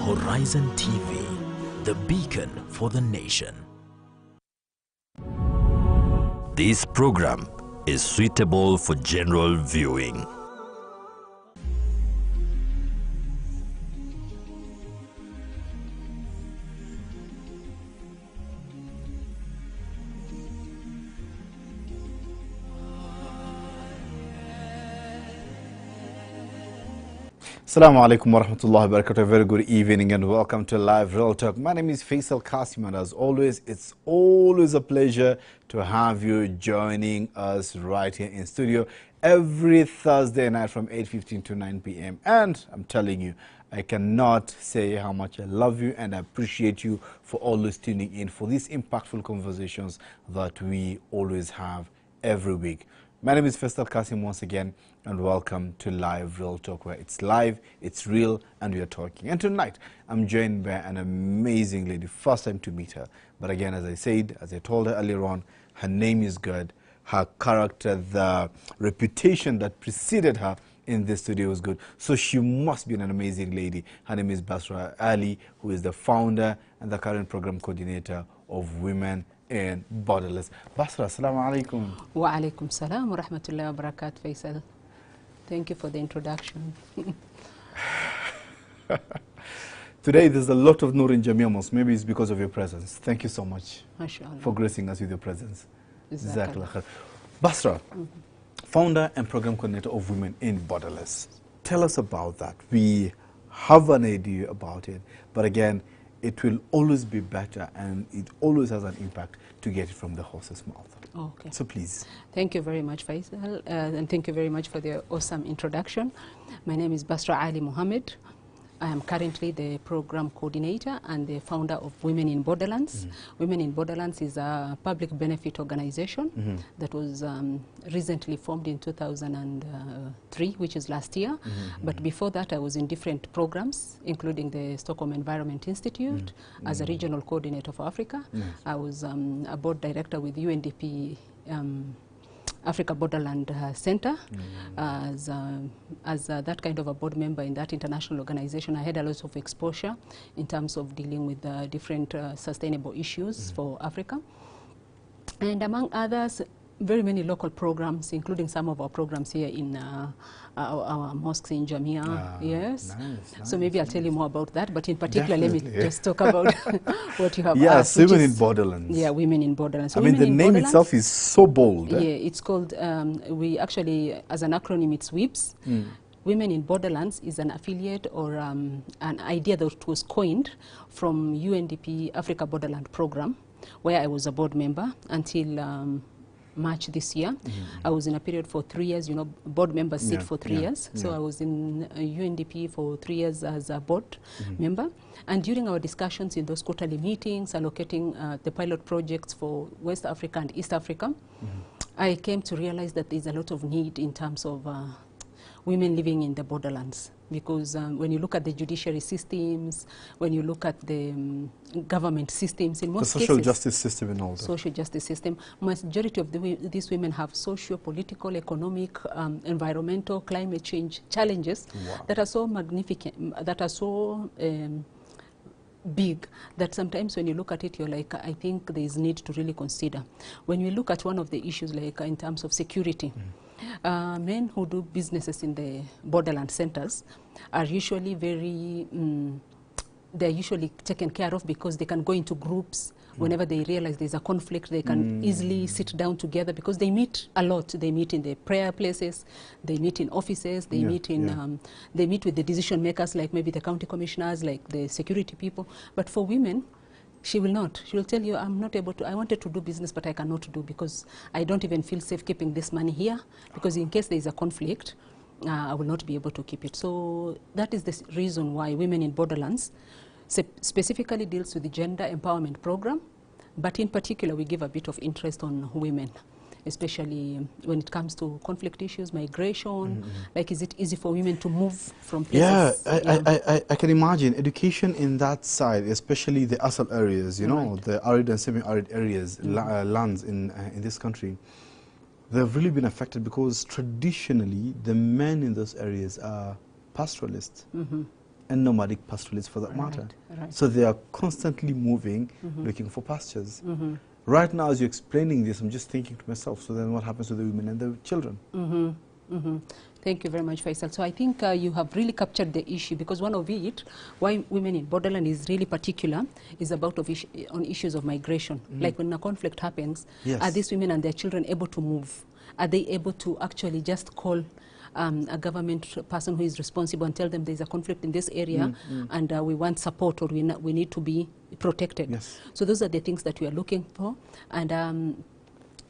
Horizon TV, the beacon for the nation. This program is suitable for general viewing. Assalamu alaikum wa rahmatullahi wa barakatuh. Very good evening and welcome to Live Real Talk. My name is Faisal Kassim, and as always, it's always a pleasure to have you joining us right here in studio every Thursday night from 8:15 to 9 p.m. And I'm telling you, I cannot say how much I love you and I appreciate you for always tuning in for these impactful conversations that we always have every week. My name is Faisal Kassim once again, and welcome to Live Real Talk, where it's live, it's real, and we are talking. And tonight, I'm joined by an amazing lady. First time to meet her. But again, as I said, as I told her earlier on, her name is good. Her character, the reputation that preceded her in this studio was good. So she must be an amazing lady. Her name is Basra Ali, who is the founder and the current program coordinator of Women in Borderlands. Basra, assalamu alaikum. Wa alaikum salam wa rahmatullahi wa barakatuh, Faisal. Thank you for the introduction. Today there's a lot of Nur in Jamia Mosque. Maybe it's because of your presence. Thank you so much for gracing us with your presence. Exactly. Basra, founder and program coordinator of Women in Borderlands. Tell us about that. We have an idea about it, but again, it will always be better and it always has an impact to get it from the horse's mouth. Okay. So please. Thank you very much, Faisal, and thank you very much for the awesome introduction. My name is Basra Ali Mohammed. I am currently the program coordinator and the founder of Women in Borderlands. Women in Borderlands is a public benefit organization that was recently formed in 2003, which is last year. But before that, I was in different programs, including the Stockholm Environment Institute as a regional coordinator for Africa. I was a board director with UNDP Africa Borderland Center. As that kind of a board member in that international organization, I had a lot of exposure in terms of dealing with different sustainable issues for Africa. And among others, very many local programs, including some of our programs here in our mosques in Jamia. Yes. Nice, so maybe I'll tell you more about that, but in particular, let me just talk about what you have asked. Women in Borderlands. Yeah, Women in Borderlands. So I mean, the name itself is so bold. Yeah, it's called, we actually, as an acronym, it's WIBS. Women in Borderlands is an affiliate or an idea that was coined from UNDP Africa Borderland Program, where I was a board member until March this year. I was in a period for 3 years. You know, board members sit for 3 years. So I was in UNDP for 3 years as a board member. And during our discussions in those quarterly meetings, allocating the pilot projects for West Africa and East Africa, I came to realize that there's a lot of need in terms of women living in the borderlands. Because when you look at the judiciary systems, when you look at the government systems, in most cases... The social justice system and all that. Social justice system. Majority of these women have socio-political, economic, environmental, climate change challenges that are so magnificent, that are so big, that sometimes when you look at it, you're like, I think there is need to really consider. When we look at one of the issues, like in terms of security, men who do businesses in the borderland centers are usually very, they're usually taken care of because they can go into groups. Whenever they realize there's a conflict, they can easily sit down together because they meet a lot. They meet in the prayer places, they meet in offices, they meet in, they meet with the decision makers, like maybe the county commissioners, like the security people. But for women, she will not. She will tell you, I'm not able to, I wanted to do business, but I cannot do because I don't even feel safe keeping this money here because in case there is a conflict, I will not be able to keep it. So that is the reason why Women in Borderlands specifically deals with the gender empowerment program, but in particular we give a bit of interest on women, especially when it comes to conflict issues, migration, like is it easy for women to move from places? Yeah, I can imagine education in that side, especially the ASAL areas, you know, the arid and semi-arid areas, lands in this country. They've really been affected because traditionally the men in those areas are pastoralists. and nomadic pastoralists for that matter. Right. So they are constantly moving, looking for pastures. Right now, as you're explaining this, I'm just thinking to myself, so then what happens to the women and the children? Thank you very much, Faisal. So I think you have really captured the issue, because one of it, why women in Borderland is really particular, is about on issues of migration. Like when a conflict happens, are these women and their children able to move? Are they able to actually just call a government person who is responsible and tell them there's a conflict in this area and we want support, or we need to be protected? Yes. So those are the things that we are looking for. And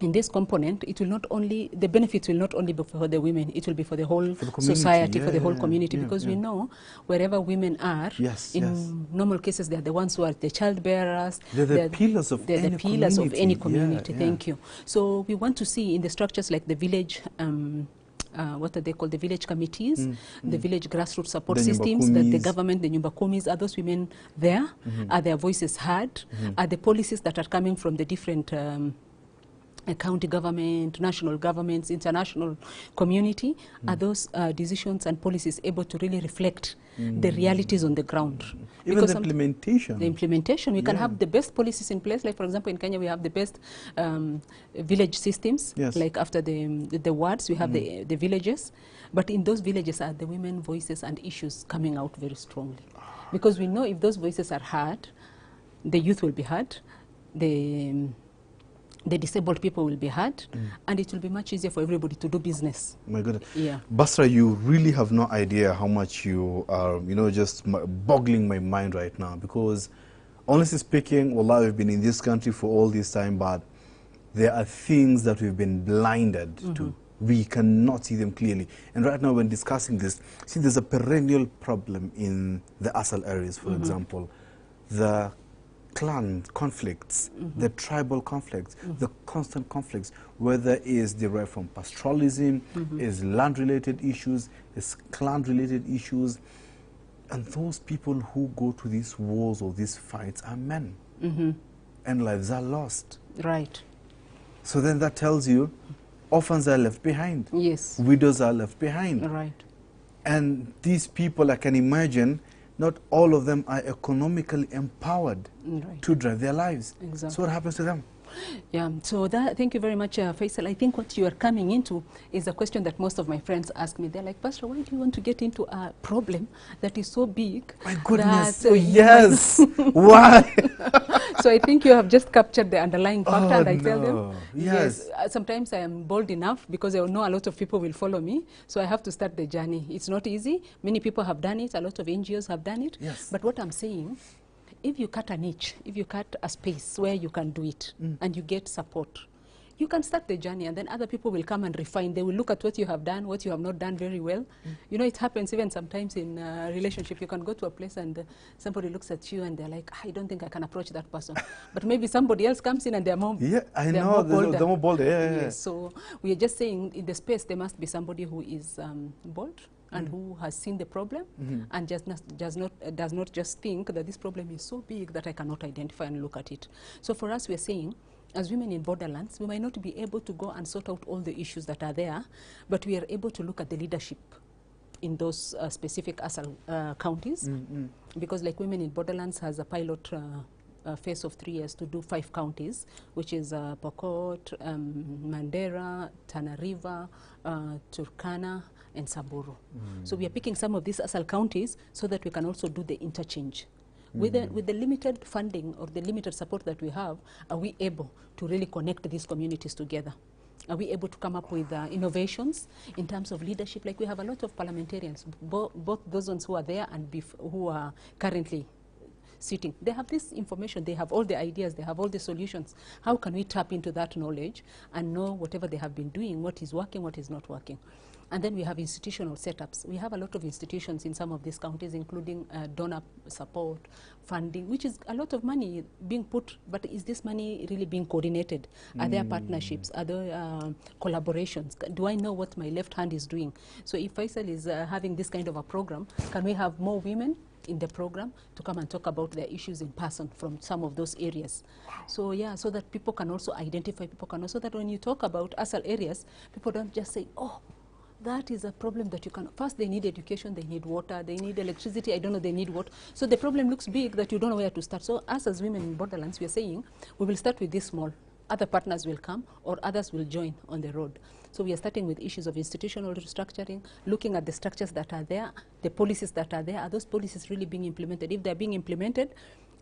in this component, it will not only, the benefits will not only be for the women, it will be for the whole society, for the whole community, because we know wherever women are, in normal cases, they are the ones who are the child bearers. They're the pillars of any community. Thank you. So we want to see in the structures like the village, what are they called, the village committees, the village grassroots support systems, that the government, the Nyumba Kumis, are those women there? Are their voices heard? Are the policies that are coming from the different county government, national governments, international community, are those decisions and policies able to really reflect the realities on the ground? Even because the implementation. The implementation, we can have the best policies in place. Like, for example, in Kenya, we have the best village systems. Like after the wards, we have the villages. But in those villages are the women voices and issues coming out very strongly. Because we know if those voices are heard, the youth will be heard, the disabled people will be heard, and it will be much easier for everybody to do business. My goodness. Basra, you really have no idea how much you are, just boggling my mind right now, because honestly speaking, wallah, we've been in this country for all this time, but there are things that we've been blinded to. We cannot see them clearly. And right now when discussing this, see, there's a perennial problem in the ASAL areas, for example. The clan conflicts, the tribal conflicts, the constant conflicts, whether it's derived from pastoralism, is land-related issues, is clan-related issues. And those people who go to these wars or these fights are men. And lives are lost. Right. So then that tells you orphans are left behind. Yes. Widows are left behind. Right. And these people, I can imagine, not all of them are economically empowered to drive their lives. Exactly. So what happens to them? Yeah, so thank you very much, Faisal. I think what you are coming into is a question that most of my friends ask me. They're like, Pastor, why do you want to get into a problem that is so big? My goodness, that, yes. Why? So I think you have just captured the underlying factor, and I tell them, yes. Sometimes I am bold enough because I know a lot of people will follow me, so I have to start the journey. It's not easy. Many people have done it. A lot of NGOs have done it. Yes. But what I'm saying, if you cut a niche, if you cut a space where you can do it and you get support, you can start the journey, and then other people will come and refine. They will look at what you have done, what you have not done very well. You know, it happens even sometimes in a relationship. You can go to a place and somebody looks at you and they're like, I don't think I can approach that person. But maybe somebody else comes in and they're more they're more bolder. Yes. So we are just saying in the space there must be somebody who is bold and who has seen the problem and does not just think that this problem is so big that I cannot identify and look at it. So for us, we are saying, as women in Borderlands, we might not be able to go and sort out all the issues that are there, but we are able to look at the leadership in those specific ASAL counties, because like Women in Borderlands has a pilot phase of 3 years to do 5 counties, which is Pokot, Mandera, Tana River, Turkana, and Samburu. So we are picking some of these ASAL counties so that we can also do the interchange. With the limited funding or the limited support that we have, are we able to really connect these communities together? Are we able to come up with innovations in terms of leadership? Like we have a lot of parliamentarians, both those ones who are there and who are currently sitting. They have this information, they have all the ideas, they have all the solutions. How can we tap into that knowledge and know whatever they have been doing, what is working, what is not working? And then we have institutional setups. We have a lot of institutions in some of these counties, including donor support, funding, which is a lot of money being put, but is this money really being coordinated? Are there partnerships? Are there collaborations? Do I know what my left hand is doing? So if Faisal is having this kind of a program, can we have more women in the program to come and talk about their issues in person from some of those areas? So yeah, so that people can also identify, people can also, that when you talk about ASAL areas, people don't just say, oh, that is a problem that you can, first they need education, they need water, they need electricity, I don't know, they need what. So the problem looks big that you don't know where to start. So us as women in Borderlands, we are saying, we will start with this small. Other partners will come or others will join on the road. So we are starting with issues of institutional restructuring, looking at the structures that are there, the policies that are there. Are those policies really being implemented? If they're being implemented,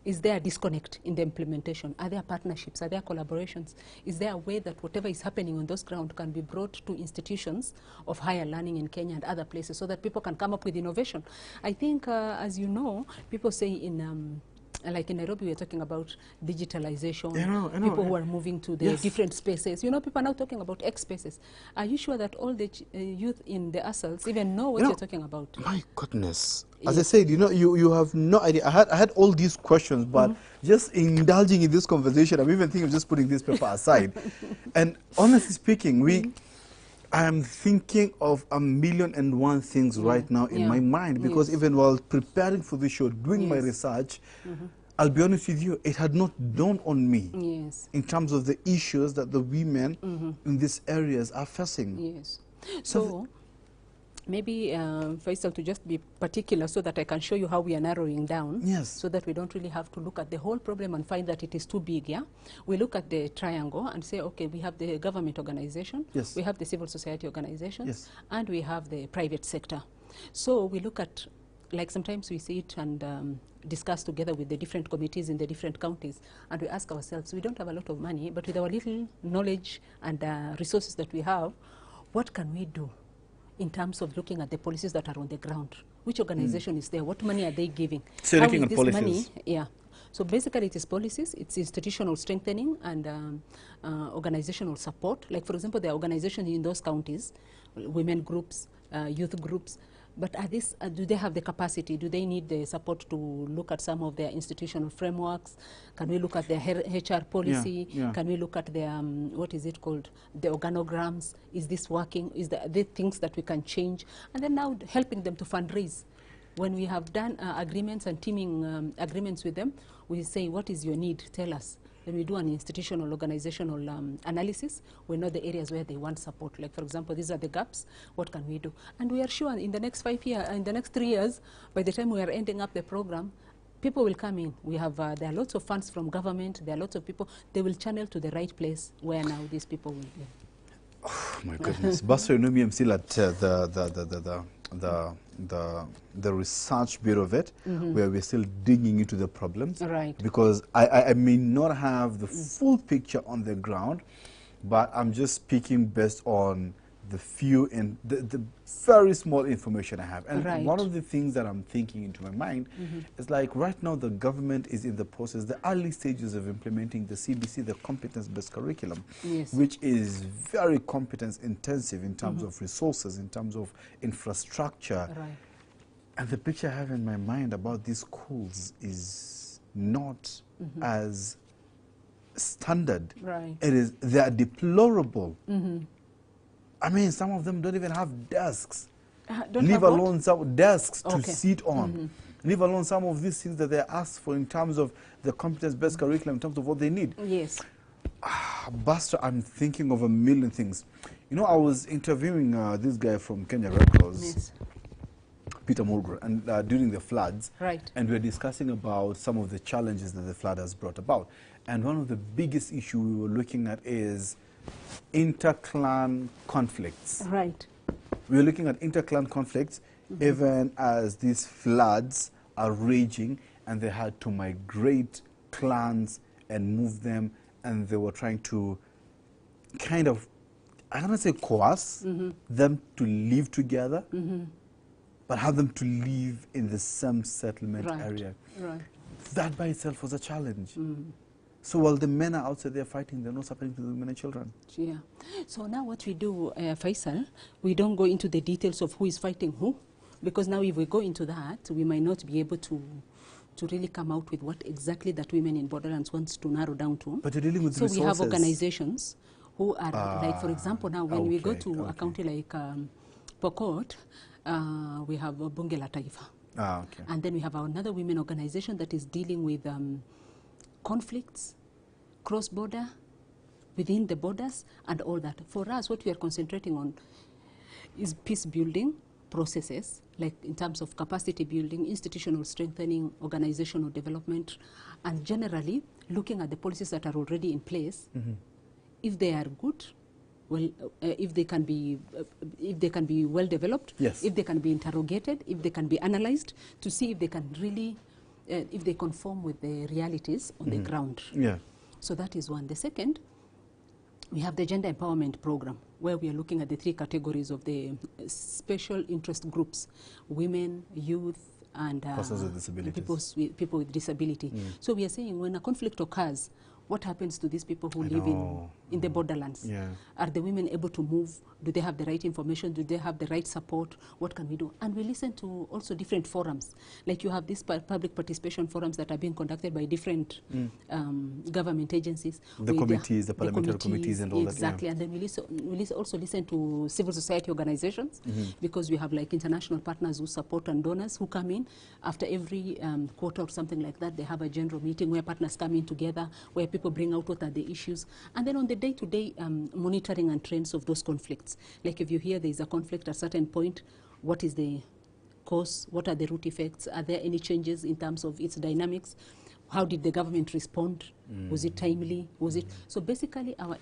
is there a disconnect in the implementation? Are there partnerships? Are there collaborations? Is there a way that whatever is happening on those ground can be brought to institutions of higher learning in Kenya and other places so that people can come up with innovation? I think, as you know, people say in like in Nairobi, we're talking about digitalization, I know, people who are moving to the Yes. different spaces. You know, people are now talking about X spaces. Are you sure that all the youth in the ASALs even know what you're talking about? My goodness. As I said, you have no idea. I had all these questions, but just indulging in this conversation, I'm even thinking of just putting this paper aside. And honestly speaking, I'm thinking of 1,000,001 things right now in my mind, because even while preparing for this show, doing my research, I'll be honest with you, it had not dawned on me in terms of the issues that the women in these areas are facing. Yes. So maybe, Faisal, to just be particular so that I can show you how we are narrowing down, so that we don't really have to look at the whole problem and find that it is too big, We look at the triangle and say, okay, we have the government organization, we have the civil society organizations, and we have the private sector. So we look at, like sometimes we sit and discuss together with the different committees in the different counties, and we ask ourselves, we don't have a lot of money, but with our little knowledge and resources that we have, what can we do in terms of looking at the policies that are on the ground? Which organization is there? What money are they giving? So how looking is at this policies. money? So basically it is policies, it's institutional strengthening and organizational support. Like for example, the organizations in those counties, women groups, youth groups, but are this, do they have the capacity? Do they need the support to look at some of their institutional frameworks? Can we look at their HR policy? Can we look at their, what is it called, the organograms? Is this working? Is there things that we can change? And then now helping them to fundraise. When we have done agreements and teaming agreements with them, we say, what is your need? Tell us. Then we do an institutional, organizational analysis. We know the areas where they want support. Like, for example, these are the gaps. What can we do? And we are sure in the next 5 years, in the next 3 years, by the time we are ending up the program, people will come in. We have, there are lots of funds from government. There are lots of people. They will channel to the right place where now these people will be. Oh, my goodness. Basra, you know me, I'm still at the research bit of it, where we're still digging into the problems. Because I may not have the full picture on the ground, but I'm just speaking based on the few and the very small information I have. And one of the things that I'm thinking into my mind is, like, right now the government is in the process, the early stages of implementing the CBC, the competence-based curriculum, which is very competence intensive in terms of resources, in terms of infrastructure. And the picture I have in my mind about these schools is not as standard. They are deplorable. I mean, some of them don't even have desks. Leave alone some desks to sit on. Leave alone some of these things that they asked for in terms of the competence-based curriculum, in terms of what they need. Basra, I'm thinking of 1,000,000 things. You know, I was interviewing this guy from Kenya Red Cross, Peter Mulgrew, and during the floods, and we were discussing about some of the challenges that the flood has brought about. And one of the biggest issues we were looking at is inter-clan conflicts. We're looking at inter-clan conflicts even as these floods are raging, and they had to migrate clans and move them, and they were trying to kind of, I don't want to say coerce them to live together, but have them to live in the same settlement area. That by itself was a challenge. So while the men are outside there fighting, they're not happening to the women and children. So now what we do, Faisal, we don't go into the details of who is fighting who, because now if we go into that, we might not be able to really come out with what exactly that women in Borderlands wants to narrow down to. But you're dealing with resources. So we have organizations who are, like, for example, now when we go to a county like Pokot, we have Bunge la Taifa. And then we have another women organization that is dealing with conflicts, cross-border, within the borders, and all that. For us, what we are concentrating on is peace building processes, like in terms of capacity building, institutional strengthening, organizational development, and generally looking at the policies that are already in place. If they are good, well, if they can be well developed, yes, if they can be interrogated, if they can be analyzed to see if they can really, if they conform with the realities on the ground. Yeah. So that is one. The second, we have the gender empowerment program, where we are looking at the three categories of the special interest groups: women, youth, and persons with disabilities. people with disability. So we are saying when a conflict occurs, what happens to these people who live in the borderlands? Yeah. Are the women able to move? Do they have the right information? Do they have the right support? What can we do? And we listen to also different forums. Like you have these public participation forums that are being conducted by different government agencies. The committees, the parliamentary committees and all that. Exactly. And then we also listen to civil society organizations, because we have like international partners who support and donors who come in after every quarter or something like that. They have a general meeting where partners come in together, where people bring out what are the issues. And then on the day-to-day monitoring and trends of those conflicts. Like if you hear there is a conflict at a certain point, what is the cause? What are the root effects? Are there any changes in terms of its dynamics? How did the government respond? Was it timely? Was it? So basically our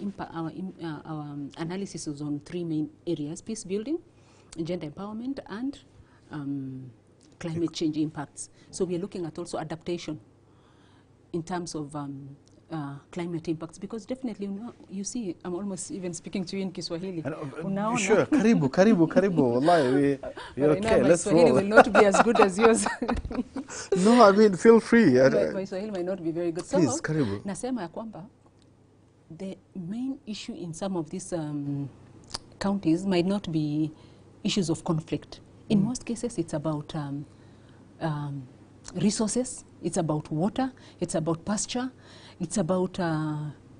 analysis is on three main areas: peace building, gender empowerment, and climate change impacts. So we are looking at also adaptation in terms of climate impacts, because definitely, you see, I'm almost even speaking to you in Kiswahili. Sure, karibu. Wallahi, you're okay, let's roll. My Swahili will not be as good as yours. No, I mean, feel free. My Swahili might not be very good. Please, so, karibu. Nasema ya kwamba, the main issue in some of these counties might not be issues of conflict. In most cases, it's about resources, it's about water, it's about pasture, it's about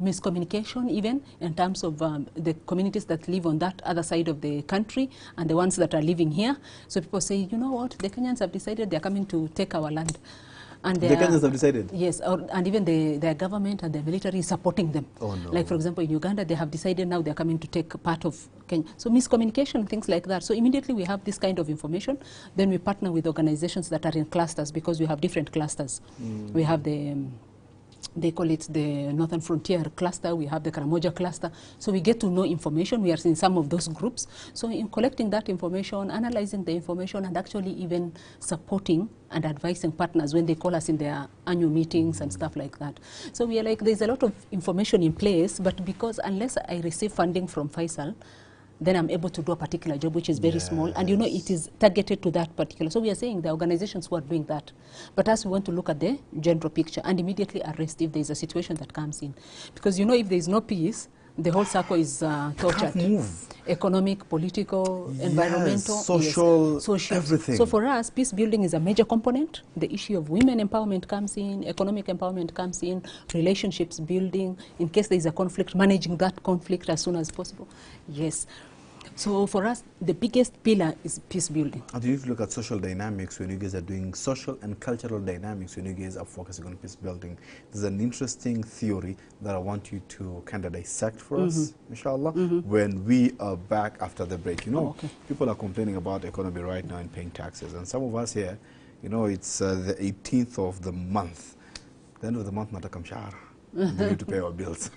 miscommunication even in terms of the communities that live on that other side of the country and the ones that are living here. So people say, you know what, the Kenyans have decided they're coming to take our land. And the Kenyans have decided? Yes, and even their government and the military is supporting them. Oh, no. Like, for example, in Uganda, they have decided now they're coming to take part of Kenya. So miscommunication, things like that. So immediately we have this kind of information. Then we partner with organizations that are in clusters, because we have different clusters. We have they call it the Northern Frontier Cluster, we have the Karamoja Cluster. So we get to know information. We are in some of those groups. So in collecting that information, analyzing the information, and actually even supporting and advising partners when they call us in their annual meetings and stuff like that. So we are like, there's a lot of information in place, but because unless I receive funding from Faisal, then I'm able to do a particular job, which is very small. And you know, it is targeted to that particular. So we are saying the organizations who are doing that. But as we want to look at the general picture and immediately arrest if there is a situation that comes in. Because you know, if there is no peace, the whole circle is tortured. Economic, political, environmental, social, everything. So for us, peace building is a major component. The issue of women empowerment comes in, economic empowerment comes in, relationships building, in case there is a conflict, managing that conflict as soon as possible. Yes. So for us, the biggest pillar is peace building. And you need to look at social dynamics when you guys are doing social and cultural dynamics when you guys are focusing on peace building. There's an interesting theory that I want you to kind of dissect for us, inshallah, when we are back after the break. You know, people are complaining about economy right now and paying taxes. And some of us here, you know, it's the 18th of the month. The end of the month, nataka mshahara. We need to pay our bills.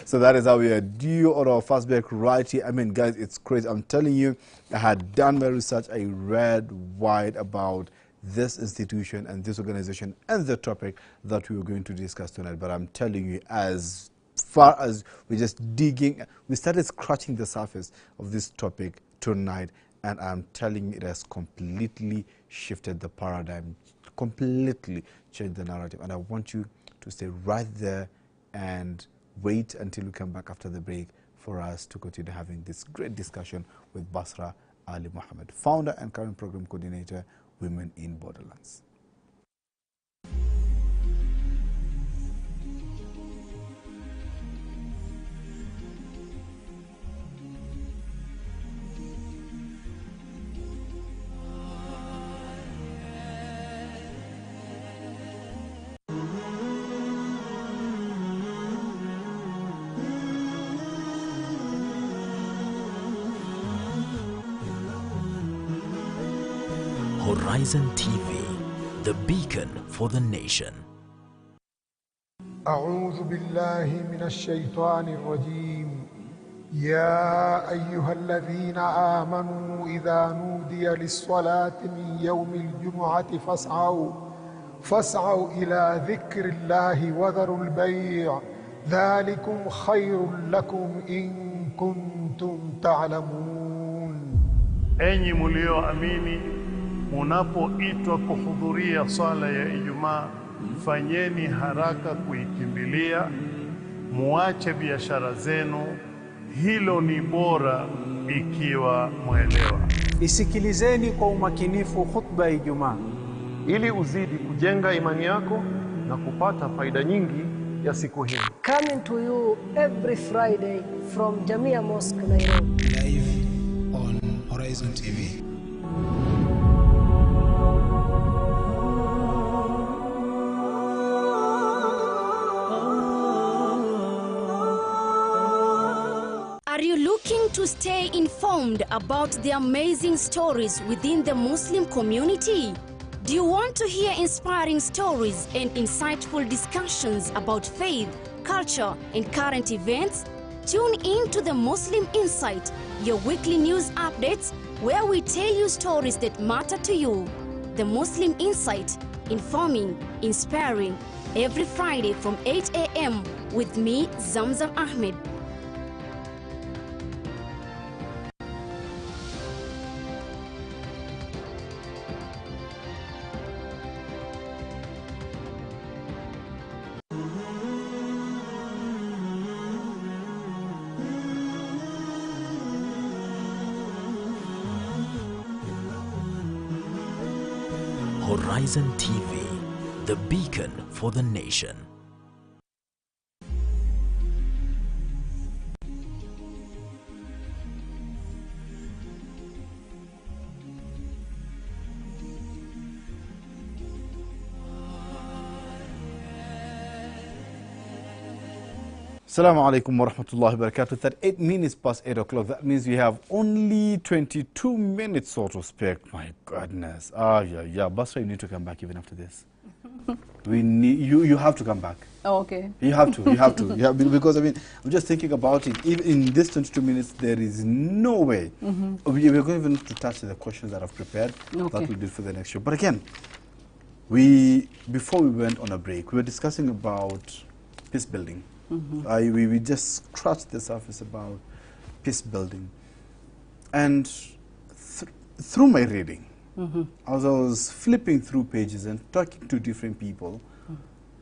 So that is how we are due on our fast break right here. I mean, guys, it's crazy. I'm telling you, I had done my research. I read wide about this institution and this organization and the topic that we were going to discuss tonight. But I'm telling you, as far as we're just digging, we started scratching the surface of this topic tonight. And I'm telling you, it has completely shifted the paradigm, completely changed the narrative. And I want you to stay right there and wait until we come back after the break for us to continue having this great discussion with Basra Ali Mohammed, founder and current program coordinator, Women in Borderlands. Horizon TV, the beacon for the nation. أعوذ بالله من الشيطان الرجيم يا أيها الذين آمنوا إذا نودي للصلاة من يوم الجمعة فاسعوا إلى ذكر الله وذروا البيع ذلكم خير لكم إن كنتم تعلمون. Enyi mlioamini, munapoitwa kuhudhuria swala ya Ijumaa, fanyeni haraka kuikimbilia, muache biashara zenu, hilo ni bora ikiwa mwelewa. Isikilizeni kwa umakinifu khutba ya Ijumaa ili uzidi kujenga imani yako na kupata faida nyingi ya siku hii. Coming to you every Friday from Jamia Mosque, Nairobi. Live on Horizon TV. Are you looking to stay informed about the amazing stories within the Muslim community? Do you want to hear inspiring stories and insightful discussions about faith, culture, and current events? Tune in to the Muslim Insight, your weekly news updates where we tell you stories that matter to you. The Muslim Insight, informing, inspiring, every Friday from 8 a.m. with me, Zamzam Ahmed. Horizon TV, the beacon for the nation. Assalamu alaikum wa rahmatullahi wa barakatuh. 38 minutes past 8 o'clock. That means we have only 22 minutes so to speak. My goodness. Yeah. Basra, you need to come back even after this. We need you have to come back. Oh, okay. You have to. Because I mean, I'm just thinking about it. Even in this 22 minutes, there is no way we're going even to touch the questions that I've prepared. Okay. That we'll do for the next show. But again, before we went on a break, we were discussing about peace building. We just scratched the surface about peace building. And through my reading, as I was flipping through pages and talking to different people,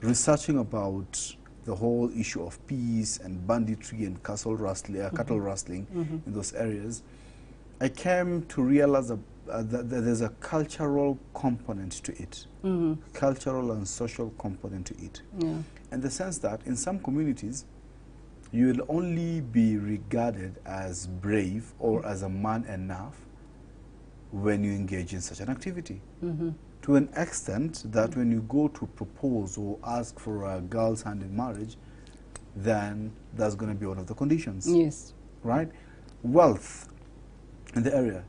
researching about the whole issue of peace and banditry and cattle rustling in those areas, I came to realize that there's a cultural component to it, cultural and social component to it. Yeah. In the sense that in some communities, you will only be regarded as brave or as a man enough when you engage in such an activity. To an extent that when you go to propose or ask for a girl's hand in marriage, then that's going to be one of the conditions. Yes. Right? Wealth in the area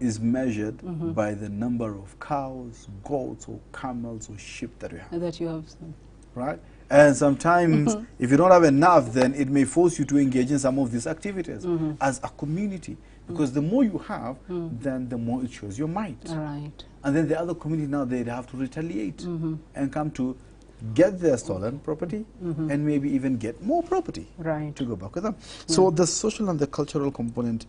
is measured by the number of cows, goats, or camels, or sheep that you have. That you have. Right? And sometimes, if you don't have enough, then it may force you to engage in some of these activities as a community. Because the more you have, then the more it shows your might. Right. And then the other community now, they'd have to retaliate and come to get their stolen property and maybe even get more property to go back with them. So the social and the cultural component,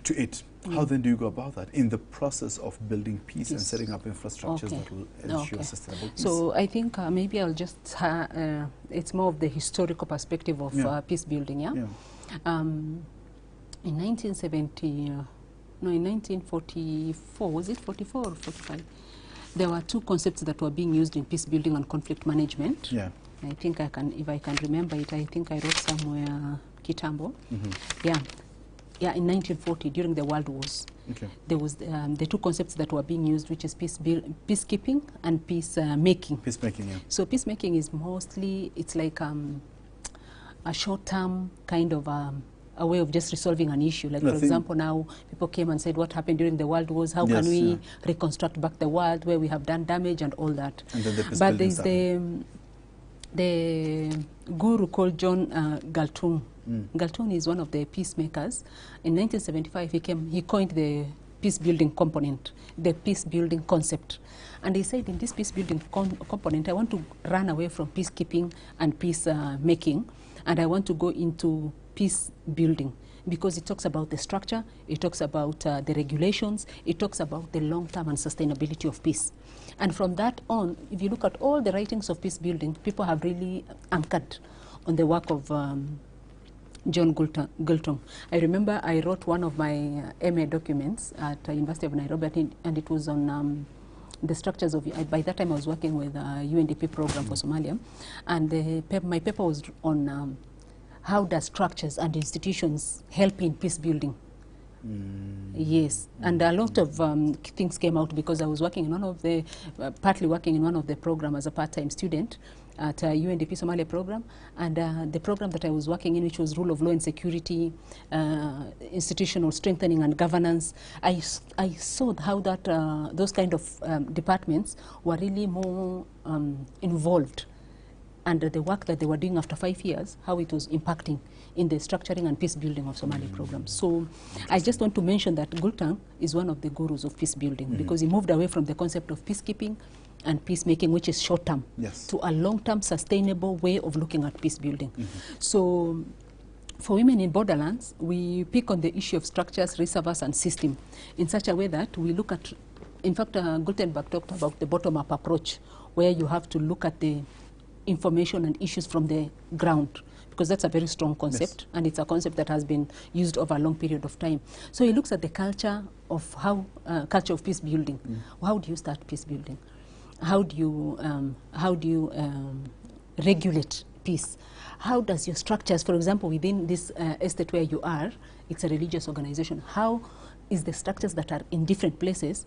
to it. How then do you go about that in the process of building peace and setting up infrastructures that will ensure sustainable peace? So I think maybe I'll just, it's more of the historical perspective of peace building, in 1944, was it 44 or 45? There were two concepts that were being used in peace building and conflict management. I think if I can remember it, I think I wrote somewhere Kitambo. In 1940, during the World Wars, there was the two concepts that were being used, which is peacekeeping and peacemaking. Peacemaking, So peacemaking is mostly, it's like a short-term kind of a way of just resolving an issue. Like, for example, now people came and said, what happened during the World Wars? How can we reconstruct back the world where we have done damage and all that? And then but there's the guru called John Galtung. Galtung is one of the peacemakers. In 1975, he coined the peace-building component, the peace-building concept. And he said, in this peace-building component, I want to run away from peacekeeping and peace-making, and I want to go into peace building, because it talks about the structure, it talks about the regulations, it talks about the long-term and sustainability of peace. And from that on, if you look at all the writings of peace building, people have really anchored on the work of John Galtung. I remember I wrote one of my MA documents at University of Nairobi, and it was on the structures of, by that time I was working with UNDP program for Somalia, and my paper was on how does structures and institutions help in peace building? Yes, and a lot of things came out because I was working in one of the, partly working in one of the programs as a part-time student at UNDP Somalia program, and the program that I was working in, which was rule of law and security, institutional strengthening and governance, I saw how that those kind of departments were really more involved, and the work that they were doing after 5 years, how it was impacting in the structuring and peace building of Somali programs. So I just want to mention that Galtung is one of the gurus of peace building, because he moved away from the concept of peacekeeping and peacemaking, which is short-term, to a long-term sustainable way of looking at peace building. So for women in Borderlands, we pick on the issue of structures, reservoirs, and system in such a way that we look at, in fact, Gutenberg talked about the bottom-up approach, where you have to look at the information and issues from the ground, because that's a very strong concept, and it's a concept that has been used over a long period of time. So he looks at the culture of how, culture of peace building. How do you start peace building? How do you regulate peace? How does your structures, for example, within this estate where you are, it's a religious organization, how is the structures that are in different places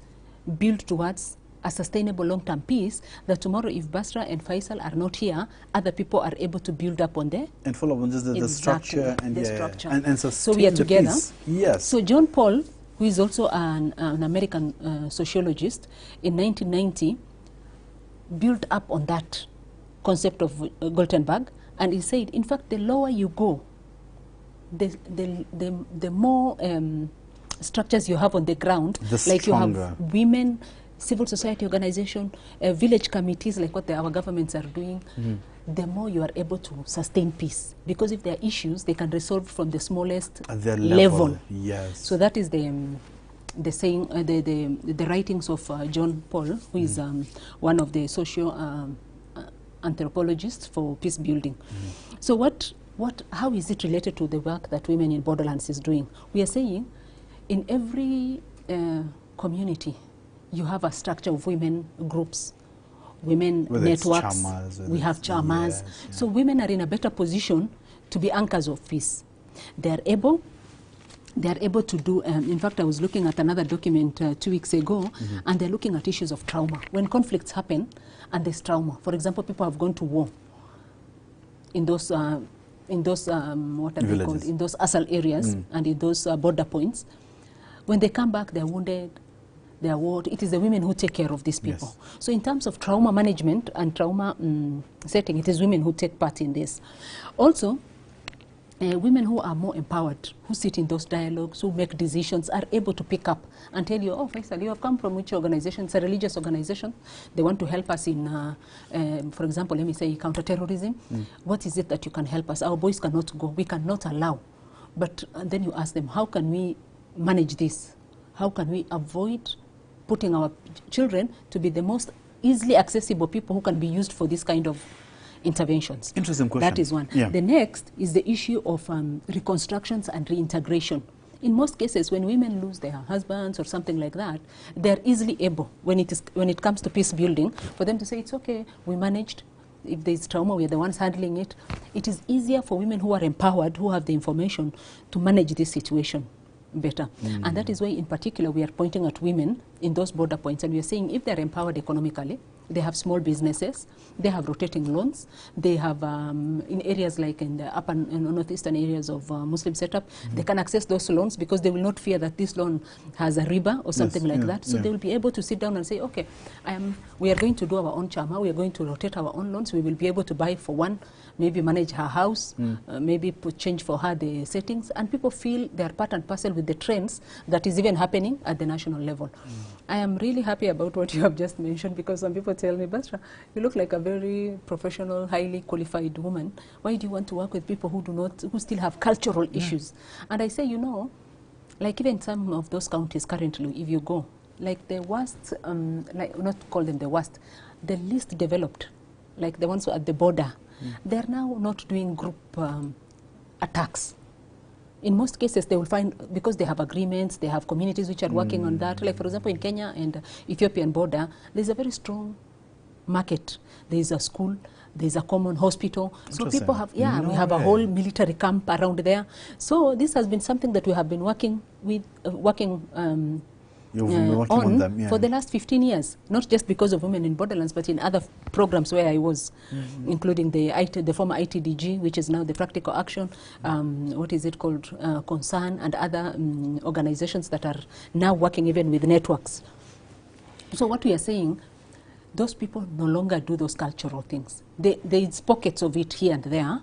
built towards a sustainable long-term peace, that tomorrow if Basra and Faisal are not here, other people are able to build up on there. And follow on just the structure and structure. And so we are together. Peace. Yes. So John Paul, who is also an American sociologist, in 1990 built up on that concept of Gutenberg, and he said, in fact, the lower you go, the more structures you have on the ground, like you have women, civil society organization, village committees, like what our governments are doing, the more you are able to sustain peace. Because if there are issues, they can resolve from the smallest level. Yes. So that is the saying, the writings of John Paul, who is one of the socio anthropologists for peace building. So how is it related to the work that Women in Borderlands is doing? We are saying in every community, you have a structure of women groups, women networks, we have chamas. So women are in a better position to be anchors of peace. They are able to do, in fact, I was looking at another document 2 weeks ago, and they're looking at issues of trauma. When conflicts happen and there's trauma, for example, people have gone to war in those what are they called, in those ASAL areas and in those border points. When they come back, they're wounded, they are warred. It is the women who take care of these people. So in terms of trauma management and trauma setting, it is women who take part in this. Also, women who are more empowered, who sit in those dialogues, who make decisions, are able to pick up and tell you, oh, Faisal, you have come from which organization? It's a religious organization. They want to help us in, for example, let me say counterterrorism. What is it that you can help us? Our boys cannot go. We cannot allow. But then you ask them, how can we manage this? How can we avoid putting our children to be the most easily accessible people who can be used for this kind of interventions? Interesting question. That is one. The next is the issue of reconstructions and reintegration. In most cases, when women lose their husbands or something like that, they're easily able, when it comes to peace building, for them to say, it's okay, we managed. If there's trauma, we're the ones handling it. It is easier for women who are empowered, who have the information, to manage this situation better. And that is why, in particular, we are pointing at women in those border points, and we are saying if they're empowered economically, They have small businesses. They have rotating loans. They have, in areas like in the upper and northeastern areas of Muslim setup, they can access those loans because they will not fear that this loan has a riba or something like that. So they will be able to sit down and say, okay, we are going to do our own chama. We are going to rotate our own loans. We will be able to buy for one, maybe manage her house, maybe change for her the settings, and people feel they are part and parcel with the trends that is even happening at the national level. I am really happy about what you have just mentioned, because some people tell me, Basra, you look like a very professional, highly qualified woman. Why do you want to work with people who still have cultural issues? And I say, you know, like even some of those counties currently, if you go, like the worst, like not call them the worst, the least developed, like the ones at the border, they're now not doing group attacks. In most cases, they will find, because they have agreements, they have communities which are working on that. Like, for example, in Kenya and Ethiopian border, there's a very strong market. There's a school, there's a common hospital. So people have, we have a whole military camp around there. So this has been something that we have been working with, on them, for the last 15 years, not just because of women in Borderlands, but in other programs where I was, including the former ITDG, which is now the Practical Action, what is it called, Concern, and other organizations that are now working even with networks. So what we are saying, those people no longer do those cultural things. There's pockets of it here and there,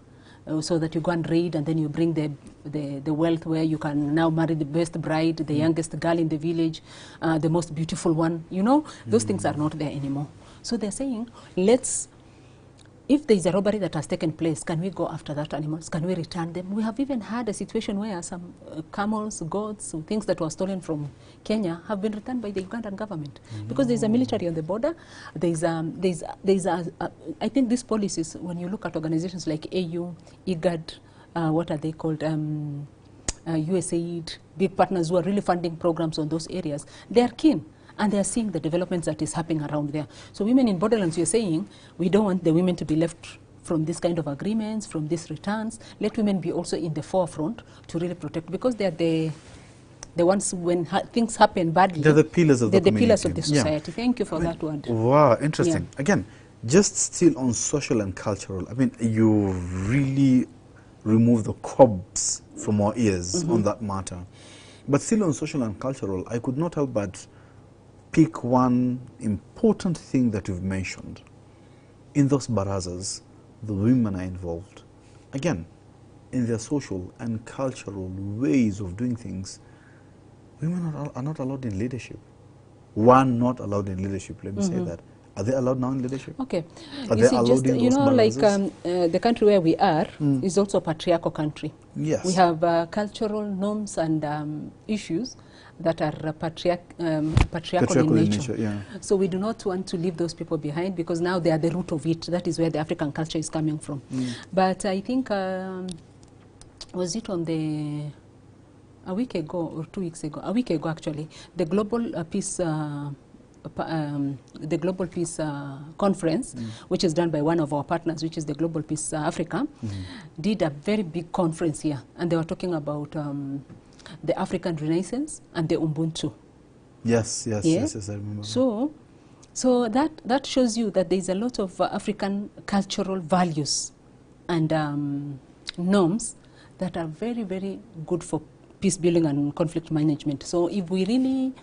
so that you go and raid and then you bring the wealth where you can now marry the best bride, the youngest girl in the village, the most beautiful one. You know, those things are not there anymore. So they're saying, if there is a robbery that has taken place, can we go after that animals? Can we return them? We have even had a situation where some camels, goats, things that were stolen from Kenya have been returned by the Ugandan government, because there's a military on the border. I think these policies, when you look at organizations like AU, IGAD, what are they called, USAID, big partners who are really funding programs on those areas, they are keen. And they are seeing the developments that is happening around there. So women in Borderlands, you're saying, we don't want the women to be left from this kind of agreements, from these returns. Let women be also in the forefront to really protect, because they are the ones when things happen badly. They're the pillars of the community. The pillars of the society. Thank you for that word. Wow, interesting. Again, just still on social and cultural, I mean, you really remove the cobs from our ears on that matter. But still on social and cultural, I could not help but pick one important thing that you've mentioned. In those barazas, the women are involved. Again, in their social and cultural ways of doing things, women are not allowed in leadership. One not allowed in leadership, let me say that. Are they allowed now in leadership? Okay. Are they allowed in those barazas? Like the country where we are is also a patriarchal country. Yes. We have cultural norms and issues that are patriarchal in nature. So we do not want to leave those people behind, because now they are the root of it. That is where the African culture is coming from. But I think, was it on a week ago or 2 weeks ago? A week ago, actually, the Global Peace Conference, which is done by one of our partners, which is the Global Peace Africa, did a very big conference here, and they were talking about the African Renaissance and the Ubuntu. Yes, I remember. So that shows you that there is a lot of African cultural values and norms that are very, very good for peace building and conflict management. So if we really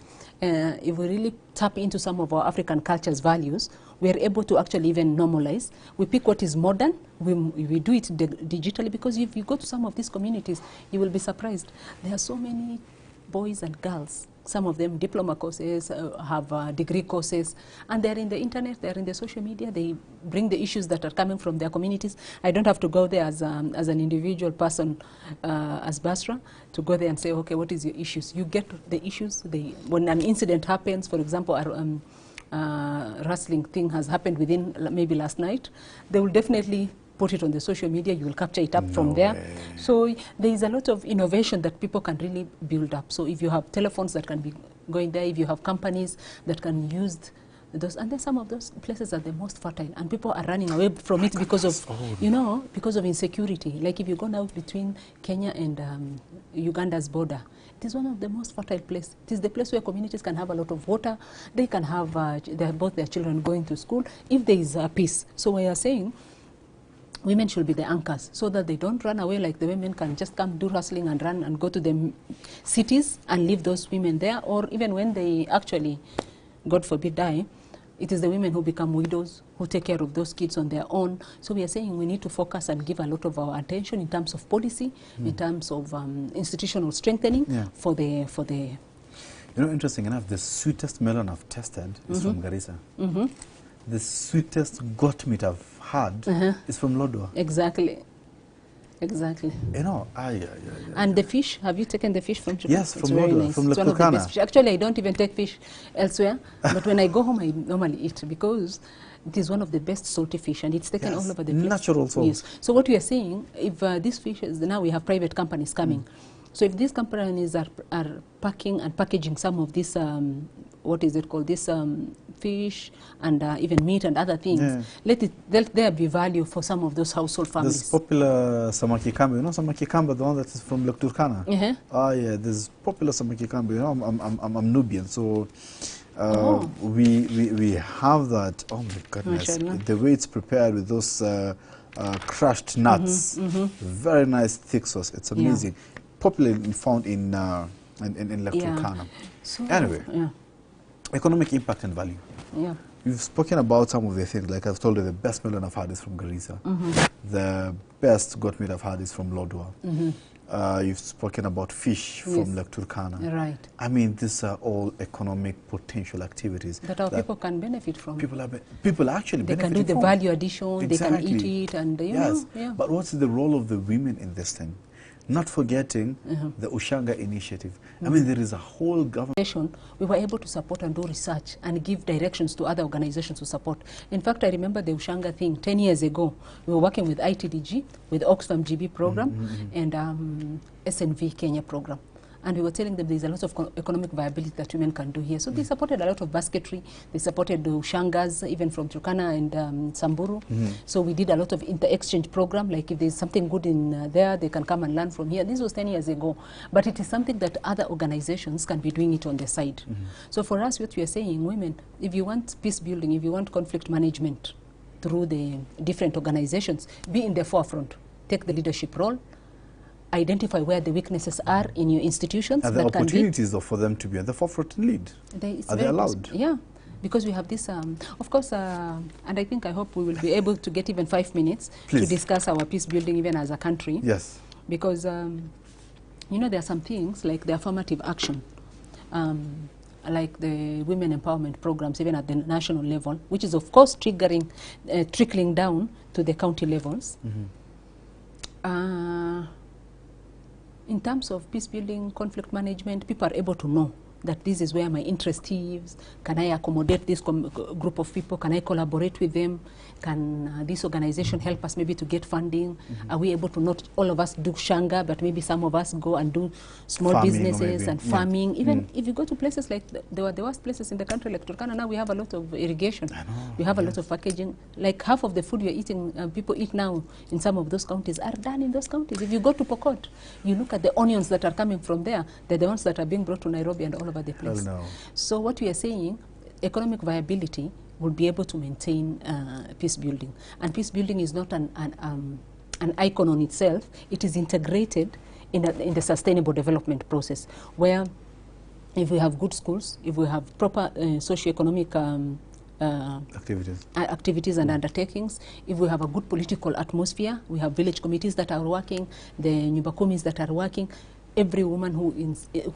tap into some of our African culture's values, we are able to actually even normalize. We pick what is modern, we do it digitally, because if you go to some of these communities, you will be surprised. There are so many boys and girls, some of them diploma courses, have degree courses, and they're in the internet, they're in the social media, they bring the issues that are coming from their communities. I don't have to go there as an individual person, as Basra, to go there and say, okay, what is your issues? You get the issues. When an incident happens, for example, wrestling thing has happened within maybe last night, they will definitely put it on the social media, you will capture it up from there. So there is a lot of innovation that people can really build up. So if you have telephones that can be going there, if you have companies that can use And then some of those places are the most fertile, and people are running away from it because of, you know, because of insecurity. Like if you go now between Kenya and Uganda's border, it is one of the most fertile places. It is the place where communities can have a lot of water. They can have both their children going to school if there is peace. So we are saying women should be the anchors so that they don't run away. Like the women can just come do hustling and run and go to the cities and leave those women there, or even when they actually, God forbid, die, it is the women who become widows, who take care of those kids on their own. So we are saying we need to focus and give a lot of our attention in terms of policy, in terms of institutional strengthening for the. You know, interesting enough, the sweetest melon I've tested is from Garissa. The sweetest goat meat I've had is from Lodwar. Exactly. Exactly. You know, and the fish, have you taken the fish from Japan? Yes, from Lodwar, nice. from It's one of the best fish. Lektukana. Actually, I don't even take fish elsewhere, but when I go home, I normally eat because it is one of the best salty fish, and it's taken all over the place. Natural salt. Yes. So what we are saying, if these fishes, now we have private companies coming. So if these companies are packing and packaging some of this, what is it called, this fish and even meat and other things, let there be value for some of those household families. There's popular samaki kamba, you know samaki kamba, the one that is from Lektukana. Ah, yeah, there's popular samaki kamba. You know, I'm Nubian, so we have that. Oh my goodness, the way it's prepared with those crushed nuts, very nice thick sauce. It's amazing. Popularly found in Lektukana. So, anyway, economic impact and value. You've spoken about some of the things. Like I've told you, the best melon I've had is from Garissa. The best goat meat I've had is from Lodwar. You've spoken about fish from Lektukana. Right. I mean, these are all economic potential activities that our people can benefit from. People actually they can do the value addition. They can eat it, and you know. But what's the role of the women in this thing? Not forgetting the Ushanga initiative. I mean, there is a whole government. We were able to support and do research and give directions to other organizations to support. In fact, I remember the Ushanga thing 10 years ago. We were working with ITDG, with Oxfam GB program, and SNV Kenya program. And we were telling them there's a lot of economic viability that women can do here. So they supported a lot of basketry. They supported the Ushangas, even from Turkana and Samburu. So we did a lot of inter-exchange program. Like if there's something good in there, they can come and learn from here. This was 10 years ago. But it is something that other organizations can be doing it on the side. So for us, what we are saying, women, if you want peace building, if you want conflict management through the different organizations, be in the forefront. Take the leadership role. Identify where the weaknesses are in your institutions. And the opportunities for them to be at the forefront and lead. Are they allowed? Yeah, because we have this, of course, and I hope we will be able to get even 5 minutes to discuss our peace building even as a country. Yes. Because, you know, there are some things like the affirmative action, like the women empowerment programs even at the national level, which is of course trickling down to the county levels. In terms of peace building, conflict management, people are able to know that this is where my interest is. Can I accommodate this group of people? Can I collaborate with them? Can this organization help us maybe to get funding? Are we able to, not all of us do shanga, but maybe some of us go and do small farming businesses and farming. Even if you go to places like, there were the worst places in the country like Turkana, now we have a lot of irrigation. We have a lot of packaging. Like half of the food we're eating, people eat now in some of those counties are done in those counties. If you go to Pokot, you look at the onions that are coming from there, they're the ones that are being brought to Nairobi and all over the place. So what we are saying, economic viability will be able to maintain peace building. And peace building is not an icon on itself. It is integrated in the sustainable development process, where if we have good schools, if we have proper socio-economic activities and undertakings, if we have a good political atmosphere, we have village committees that are working, the Nyumbakumis that are working, every woman who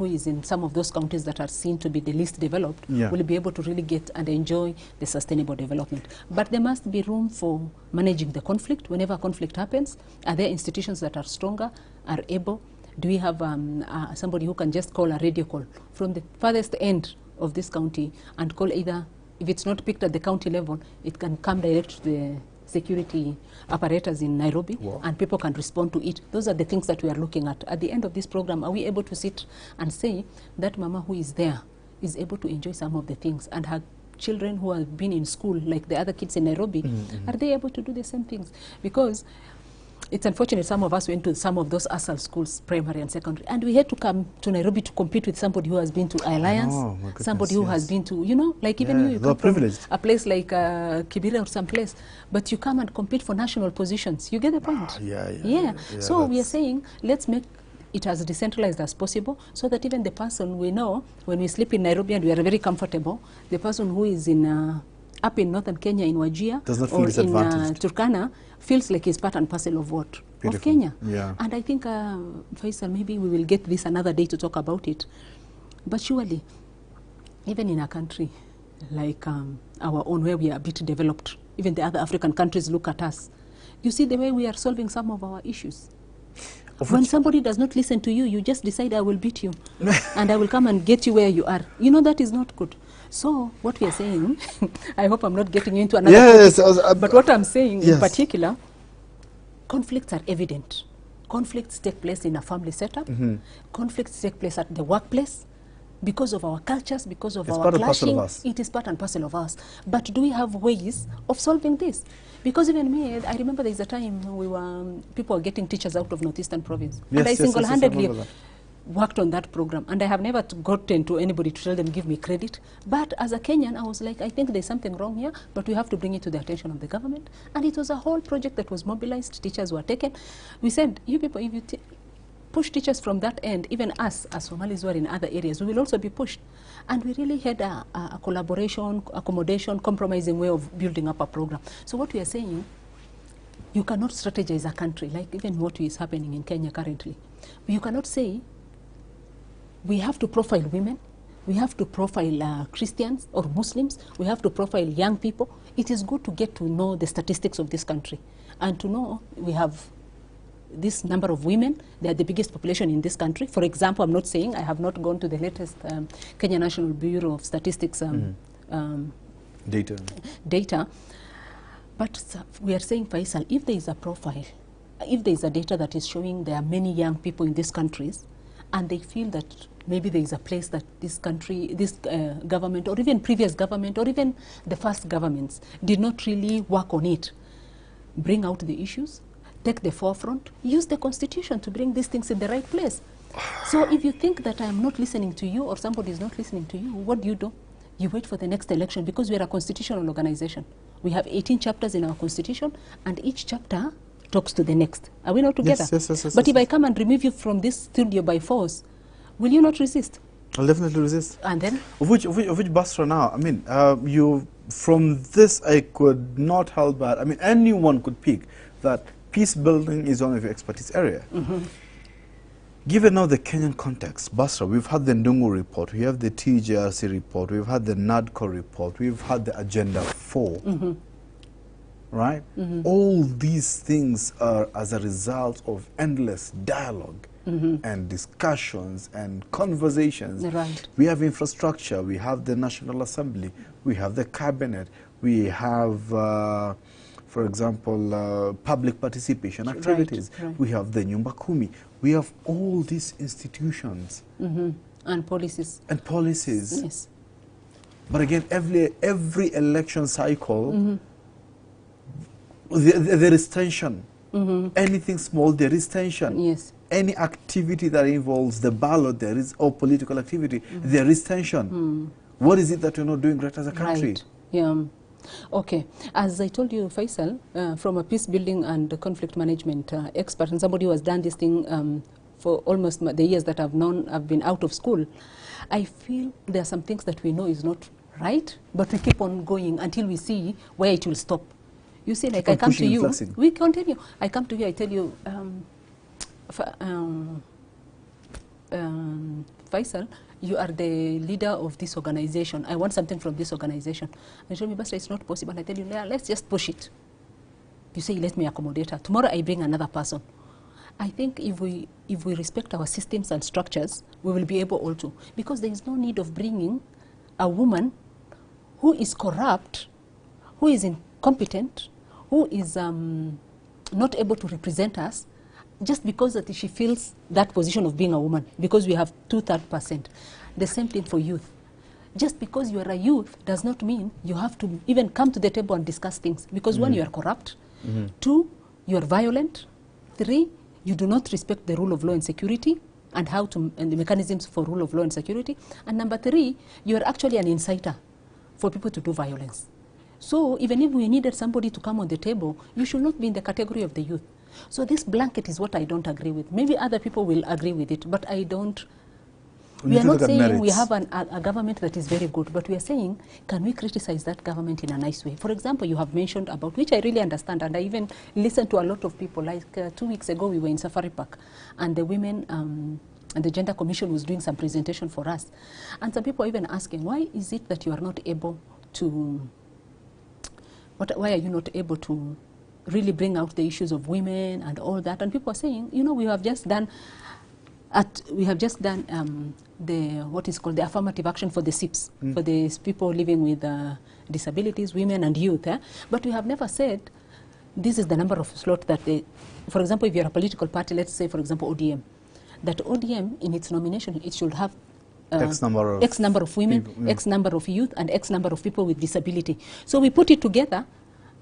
is in some of those counties that are seen to be the least developed will be able to really get and enjoy the sustainable development. But there must be room for managing the conflict. Whenever conflict happens, are there institutions that are stronger, are able? Do we have somebody who can just call a radio call from the farthest end of this county and call either, if it's not picked at the county level, it can come direct to the security apparatus in Nairobi, and people can respond to it. Those are the things that we are looking at. At the end of this program, are we able to sit and say that mama who is there is able to enjoy some of the things, and her children who have been in school, like the other kids in Nairobi, are they able to do the same things? Because it's unfortunate some of us went to some of those ASAL schools, primary and secondary, and we had to come to Nairobi to compete with somebody who has been to Alliance, somebody who has been to, you know, like even you come from a place like Kibera or some place, but you come and compete for national positions. You get the point? So we are saying, let's make it as decentralized as possible, so that even the person we know, when we sleep in Nairobi and we are very comfortable, the person who is in up in northern Kenya in Wajir or in Turkana feels like he's part and parcel of what? Beautiful. Of Kenya. And I think, Faisal, maybe we will get this another day to talk about it. But surely, even in a country like our own, where we are a bit developed, even the other African countries look at us. You see the way we are solving some of our issues. When somebody does not listen to you, you just decide, I will beat you and I will come and get you where you are. You know, that is not good. So what we are saying, I hope I'm not getting into another topic, but what I'm saying in particular, conflicts are evident. Conflicts take place in a family setup. Conflicts take place at the workplace. Because of our cultures, because of our clashing, it is part and parcel of us. But do we have ways of solving this? Because even me, I remember there is a time people were getting teachers out of Northeastern Province. And I single-handedly worked on that program. And I have never gotten to anybody to tell them, give me credit. But as a Kenyan, I was like, I think there's something wrong here, but we have to bring it to the attention of the government. And it was a whole project that was mobilized. Teachers were taken. We said, you people, if you push teachers from that end, even us as Somalis who are in other areas, we will also be pushed. And we really had a collaboration, accommodation, compromising way of building up a program. So what we are saying, you cannot strategize a country, like even what is happening in Kenya currently. You cannot say, we have to profile women, we have to profile Christians or Muslims, we have to profile young people. It is good to get to know the statistics of this country and to know we have this number of women. They are the biggest population in this country. For example, I'm not saying, I have not gone to the latest Kenya National Bureau of Statistics data, but we are saying, Faisal, if there is a profile, if there is a data that is showing there are many young people in these countries, and they feel that maybe there is a place that this country, this government, or even previous government, or even the first governments did not really work on it, bring out the issues, take the forefront, use the constitution to bring these things in the right place. So if you think that I am not listening to you or somebody is not listening to you, what do? You wait for the next election, because we are a constitutional organization. We have 18 chapters in our constitution, and each chapter talks to the next. Are we not together? Yes, but if I come and remove you from this studio by force, will you not resist? I'll definitely resist. And then? Of which Basra now? I mean, from this I could not help but, I mean, anyone could pick that peace building is one of your expertise area. Given now the Kenyan context, Basra, we've had the Ndungu report, we have the TJRC report, we've had the NADCO report, we've had the Agenda 4, right? All these things are as a result of endless dialogue and discussions and conversations. We have infrastructure, we have the National Assembly, we have the Cabinet, we have for example, public participation activities. We have the Nyumba Kumi. We have all these institutions. And policies. And policies. Yes. But again, every election cycle, there is tension. Anything small, there is tension. Yes. Any activity that involves the ballot, there is, or political activity, there is tension. What is it that you're not doing right as a country? Right. Yeah. Okay, as I told you, Faisal, from a peace building and conflict management expert, and somebody who has done this thing for almost the years that I've been out of school, I feel there are some things that we know is not right, but we keep on going until we see where it will stop. You see, like I come to you, we continue. I come to you, I tell you, Faisal, you are the leader of this organization. I want something from this organization. And you tell me, Basra, it's not possible. I tell you, yeah, let's just push it. You say, let me accommodate her. Tomorrow I bring another person. I think if we respect our systems and structures, we will be able all to. Because there is no need of bringing a woman who is corrupt, who is incompetent, who is not able to represent us, just because that she feels that position of being a woman, because we have 2/3%. The same thing for youth. just because you are a youth does not mean you have to even come to the table and discuss things. Because one, you are corrupt. Two, you are violent. Three, you do not respect the rule of law and security and and the mechanisms for rule of law and security. And number three, you are actually an inciter for people to do violence. So even if we needed somebody to come on the table, you should not be in the category of the youth. So this blanket is what I don't agree with. Maybe other people will agree with it, but I don't. We are not saying we have a government that is very good, but we are saying, can we criticize that government in a nice way? For example, you have mentioned about, which I really understand, and I even listened to a lot of people. Like 2 weeks ago, we were in Safari Park, and the women and the Gender Commission was doing some presentation for us. And some people are even asking, why is it that you are not able to, why are you not able to really bring out the issues of women and all that? And people are saying, you know, we have just done the what is called the affirmative action for the SIPs, for the people living with disabilities, women and youth. But we have never said this is the number of slots that they, for example, if you're a political party, let's say, for example, ODM, that ODM in its nomination, it should have X number of women, people, X number of youth, and X number of people with disability. So we put it together,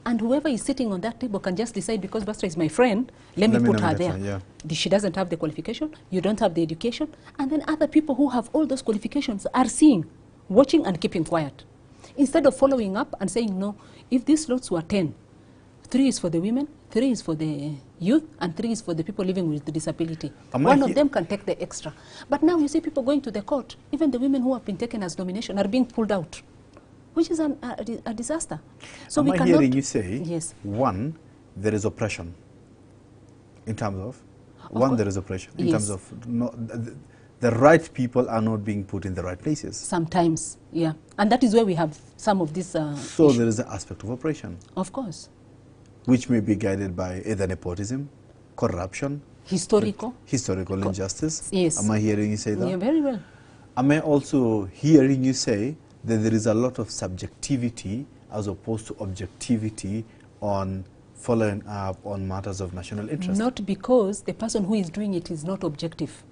and whoever is sitting on that table can just decide, because Basra is my friend, let me put her there. Yeah. She doesn't have the qualification, you don't have the education, and then other people who have all those qualifications are seeing, watching and keeping quiet. Instead of following up and saying, no, if these slots were 10, 3 is for the women, 3 is for the youth, and 3 is for the people living with the disability. One of them can take the extra. But now you see people going to the court, even the women who have been taken as nomination are being pulled out, which is a disaster. So we cannot hearing you say, yes, one, there is oppression in terms of, there is oppression in terms of the right people are not being put in the right places. Sometimes, yeah. And that is where we have some of this so issues. There is an aspect of oppression. Of course. Which may be guided by either nepotism, corruption, historical injustice. Yes. Am I hearing you say that? Yeah, very well. Am I also hearing you say that there is a lot of subjectivity as opposed to objectivity on following up on matters of national interest? Not because the person who is doing it is not objective,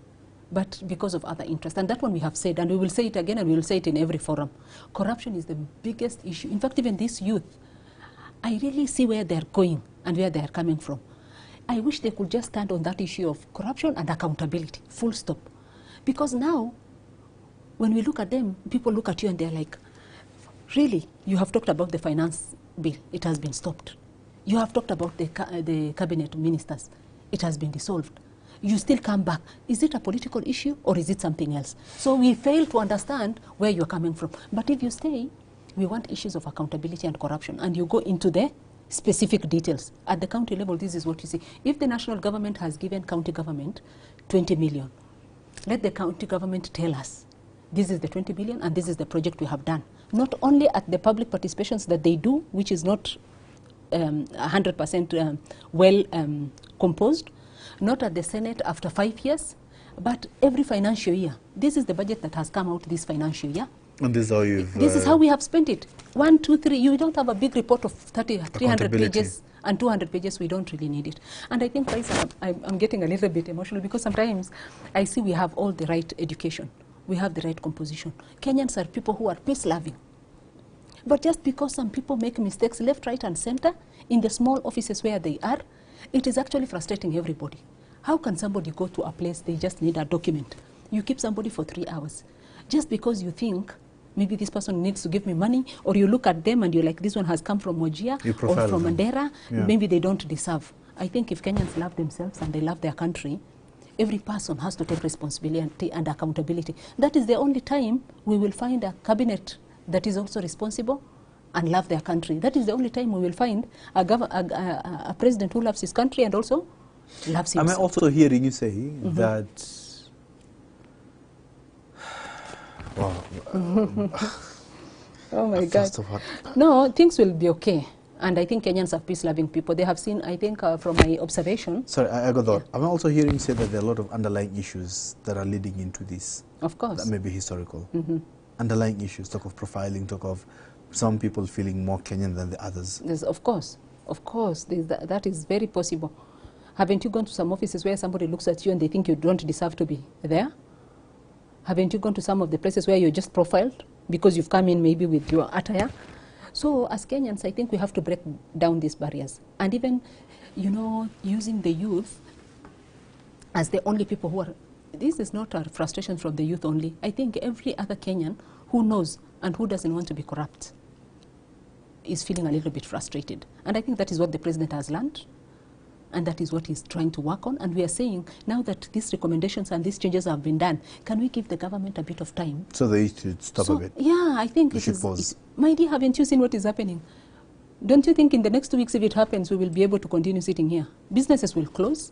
but because of other interests. And that one we have said, and we will say it again, and we will say it in every forum. Corruption is the biggest issue. In fact, even this youth, I really see where they're going and where they're coming from. I wish they could just stand on that issue of corruption and accountability, full stop. Because now, when we look at them, people look at you and they're like, really, you have talked about the finance bill, it has been stopped. You have talked about the cabinet ministers, it has been dissolved. You still come back. Is it a political issue or is it something else? So we fail to understand where you're coming from. But if you stay, we want issues of accountability and corruption, and you go into the specific details. At the county level, this is what you see. If the national government has given county government 20 million, let the county government tell us, this is the 20 million and this is the project we have done. Not only at the public participations that they do, which is not 100% well composed, not at the Senate after 5 years, but every financial year. This is the budget that has come out this financial year. And this is how you've... This is how we have spent it. 1, 2, 3. You don't have a big report of 300 pages and 200 pages. We don't really need it. And I think, Faisal, I'm getting a little bit emotional because sometimes I see we have all the right education. We have the right composition. Kenyans are people who are peace-loving. But just because some people make mistakes left, right, and center in the small offices where they are, it is actually frustrating everybody. How can somebody go to a place they just need a document? You keep somebody for 3 hours. Just because you think maybe this person needs to give me money, or you look at them and you're like, this one has come from Wajir or from Mandera, maybe they don't deserve. I think if Kenyans love themselves and they love their country, every person has to take responsibility and accountability. That is the only time we will find a cabinet that is also responsible and love their country. That is the only time we will find a president who loves his country and also loves himself. Am I also hearing you say that... Wow. Oh my God. No, things will be okay. And I think Kenyans are peace-loving people. They have seen, I think, from my observation. Sorry, I got that. Yeah. I'm also hearing you say that there are a lot of underlying issues that are leading into this. Of course. That may be historical. Underlying issues, talk of profiling, talk of some people feeling more Kenyan than the others. Yes, of course. Of course. That is very possible. Haven't you gone to some offices where somebody looks at you and they think you don't deserve to be there? Haven't you gone to some of the places where you're just profiled because you've come in maybe with your attire. So as Kenyans, I think we have to break down these barriers. And even, you know, using the youth as the only people who are, this is not a frustration from the youth only. I think every other Kenyan who knows and who doesn't want to be corrupt is feeling a little bit frustrated. And I think that is what the president has learned. And that is what he's trying to work on. And we are saying, now that these recommendations and these changes have been done, can we give the government a bit of time? So they should stop a bit? Yeah, I think it is. My dear, haven't you seen what is happening? Don't you think in the next 2 weeks, if it happens, we will be able to continue sitting here? Businesses will close.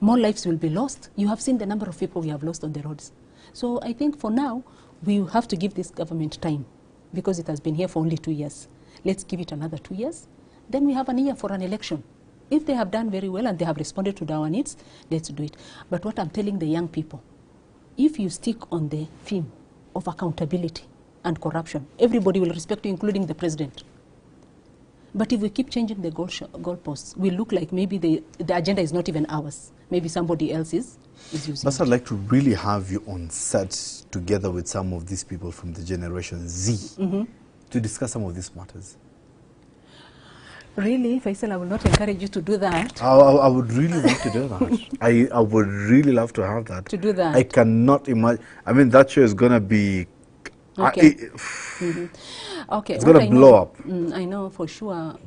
More lives will be lost. You have seen the number of people we have lost on the roads. So I think for now, we have to give this government time because it has been here for only 2 years. Let's give it another 2 years. Then we have an year for an election. If they have done very well and they have responded to our needs, let's do it. But what I'm telling the young people, if you stick on the theme of accountability and corruption, everybody will respect you, including the president. But if we keep changing the goalposts, we look like maybe the agenda is not even ours. Maybe somebody else is using But I'd like to really have you on set together with some of these people from the Generation Z to discuss some of these matters. Really, Faisal, I will not encourage you to do that. I would really want to do that. I would really love to have that. To do that. I cannot imagine. I mean, that show is going to be... Okay. Okay. It's going to blow up. I know for sure.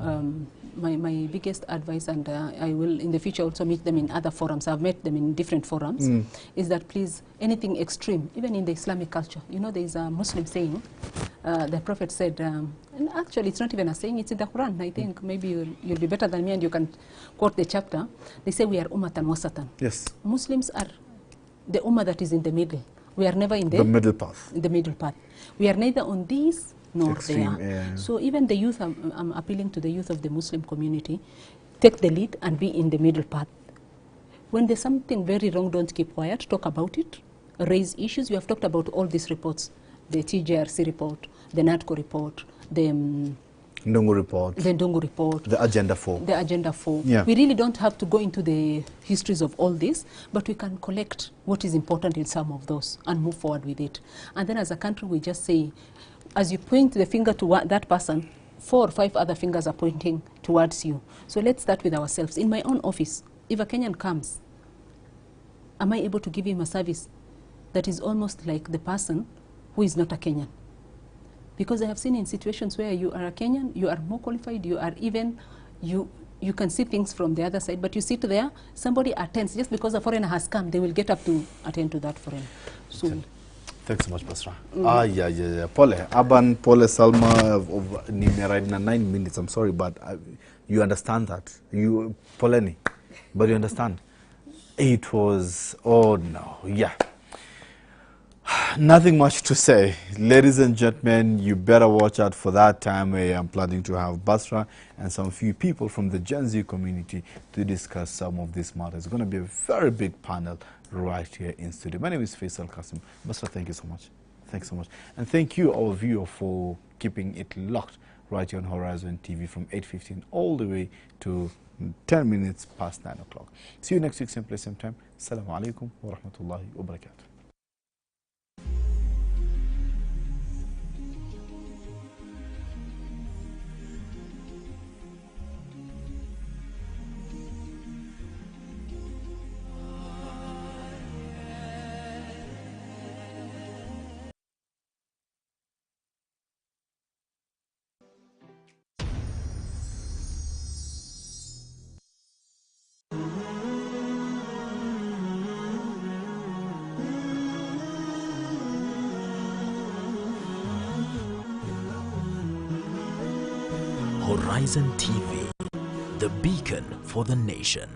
My biggest advice, and I will in the future also meet them in other forums. I've met them in different forums. Is that please, anything extreme, even in the Islamic culture. You know, there is a Muslim saying. The Prophet said, and actually it's not even a saying, it's in the Quran. I think maybe you'll be better than me and you can quote the chapter. They say we are ummatan wasatan. Yes. Muslims are the ummah that is in the middle. We are never in the middle path. The middle path. We are neither on these nor extreme, there. Yeah. So even the youth, I'm appealing to the youth of the Muslim community, take the lead and be in the middle path. When there's something very wrong, don't keep quiet, talk about it, raise issues. You have talked about all these reports, the TJRC report, the NATCO report, the Ndungu report. The Ndungu report. The Agenda 4. The Agenda 4. Yeah. We really don't have to go into the histories of all this, but we can collect what is important in some of those and move forward with it. And then as a country, we just say, as you point the finger to that person, 4 or 5 other fingers are pointing towards you. So let's start with ourselves. In my own office, if a Kenyan comes, am I able to give him a service that is almost like the person who is not a Kenyan? Because I have seen in situations where you are a Kenyan, you are more qualified, you are even, you can see things from the other side, but you sit there, somebody attends. Just because a foreigner has come, they will get up to attend to that foreigner. So, thanks so much, Basra. Yeah. Pole. Aban, Pole, Salma, of Nimera in 9 minutes. I'm sorry, but you understand that. You, Poleni, but you understand. It was, oh no, yeah. Nothing much to say. Ladies and gentlemen, you better watch out for that time where I'm planning to have Basra and some few people from the Gen Z community to discuss some of these matters. It's going to be a very big panel right here in studio. My name is Faisal Kassim. Basra, thank you so much. Thanks so much. And thank you, our viewer, for keeping it locked right here on Horizon TV from 8:15 all the way to 10 minutes past 9 o'clock. See you next week, same place, same time. Assalamu alaikum wa rahmatullahi wa barakatuh. Horizon TV, the beacon for the nation.